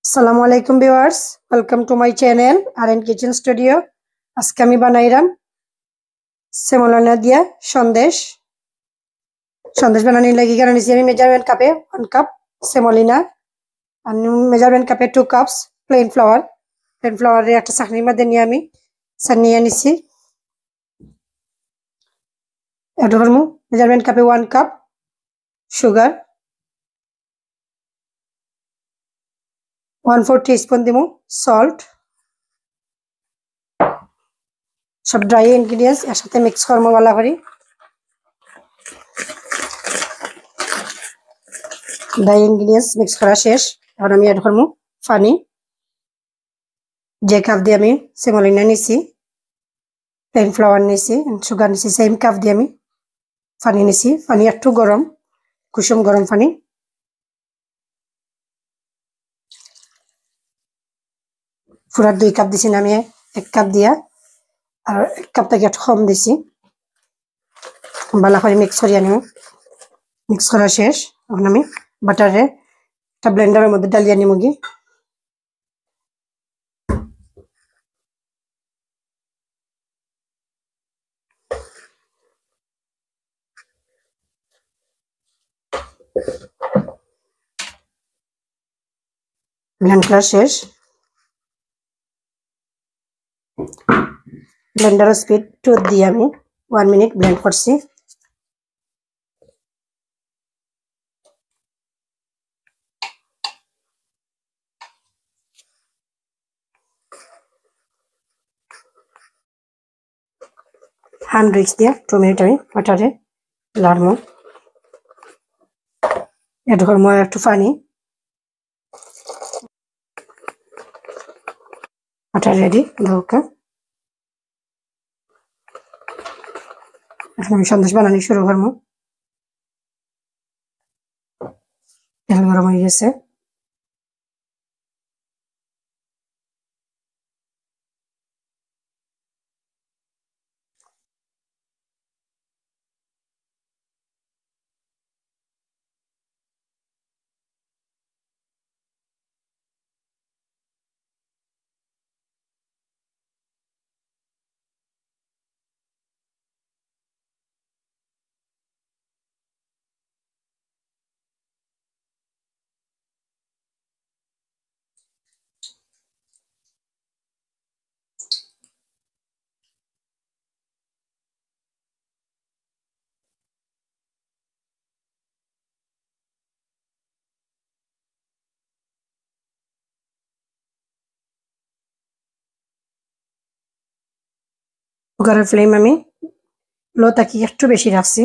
Assalamualaikum viewers, welcome to my channel RN Kitchen Studio. আজকে আমি বানাইলাম সেমোলিনা দিয়া সন্দেশ বানানোর লাগি এখানে নিছি আমি মেজারমেন্ট কাপে 1 কাপ সেমোলিনা আর মেজারমেন্ট কাপে 2 কাপস প্লেন ফ্লাওয়ার একটা চাকনির মধ্যে নিয়ে আমি সানিয়ে নিছি। এড করব মেজারমেন্ট কাপে 1 কাপ সুগার, 1/4 টিস্পুন দিব সল্ট। সব ড্রাই ইনগ্রেডিয়েন্টস একসাথে মিক্স করব ভালো করে। ড্রাই ইনগ্রেডিয়েন্টস মিক্স করা শেষ। এখন আমি এড করব পানি। যে কাপ দিয়ে আমি সেমোলিনা নিছি, প্লেন ফ্লাওয়ার নিছি, সুগার নিছি, সেম কাপ দিয়ে আমি পানি নিছি। পানি একটু গরম, কুসুম গরম পানি। পুরা 2 কাপ দিছি না, আমি 1 কাপ দিয়া আর 1 কাপ থেকে একটু কম দিছি। ভালো করে মিক্স করিয়ে নিব। মিক্স করা শেষ। এখন আমি বাটারে একটা ব্লেন্ডারের মধ্যে ডালিয়ে নিব গি। ব্লেন্ড করা শেষ। ব্লেন্ডারের স্পিড 2 দিয়ে আমি 1 মিনিট ব্লেন্ড করছি। হ্যান্ড উইক্স দিয়ে 2 মিনিট আমি বাটারে লাড়ব। এড করব একটু পানি। Butter ready. দোকা এখন আমি সন্দেশ বানানো শুরু করব। তেল গরম হয়ে গেছে। কুকারের ফ্লেম আমি লো তাকি একটু বেশি রাখছি।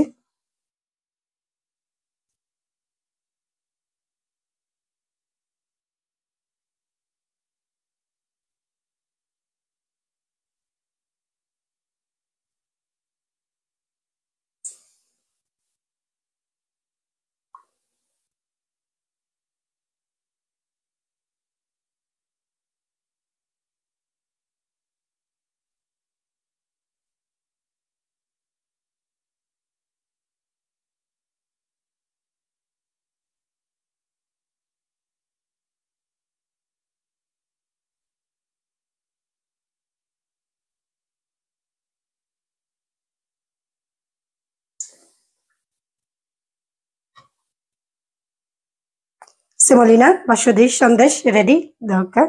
সেমোলিনা বা সুজির সন্দেশ রেডি। দোকা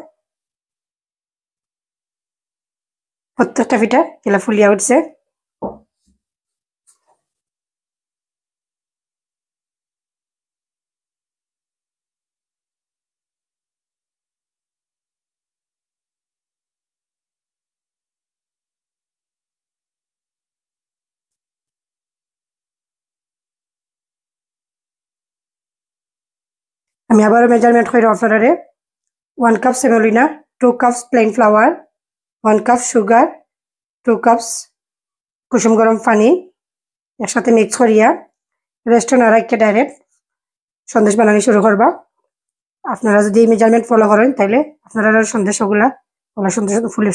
প্রত্যেকটা পিঠা কেলা ফুলিয়া উঠছে। আমি আবার মেজারমেন্ট করে আপনারে 1 cup semolina, 2 cups plain flour, 1 cup sugar, 2 cups কুসুম গরম পানি একসাথে মিক্স করিয়া রেস্টে না রাখে ডাইরেক্ট সন্দেশ বানানো শুরু করবা। আপনারা যদি এই মেজারমেন্ট ফলো করেন তাহলে আপনারা সন্দেশগুলা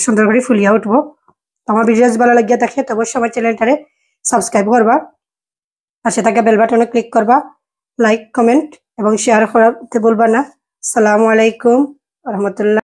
সুন্দর করে ফুলিয়া উঠবো। আমার ভিডিও ভালো লাগিয়া থাকে তো অবশ্যই আমার চ্যানেলটারে সাবস্ক্রাইব করবা, পাশে থাকা বেল বাটনে ক্লিক করবা, লাইক কমেন্ট এবং শেয়ার করতে ভুলবা না। আসসালামু আলাইকুম। রহমতুল্লাহ।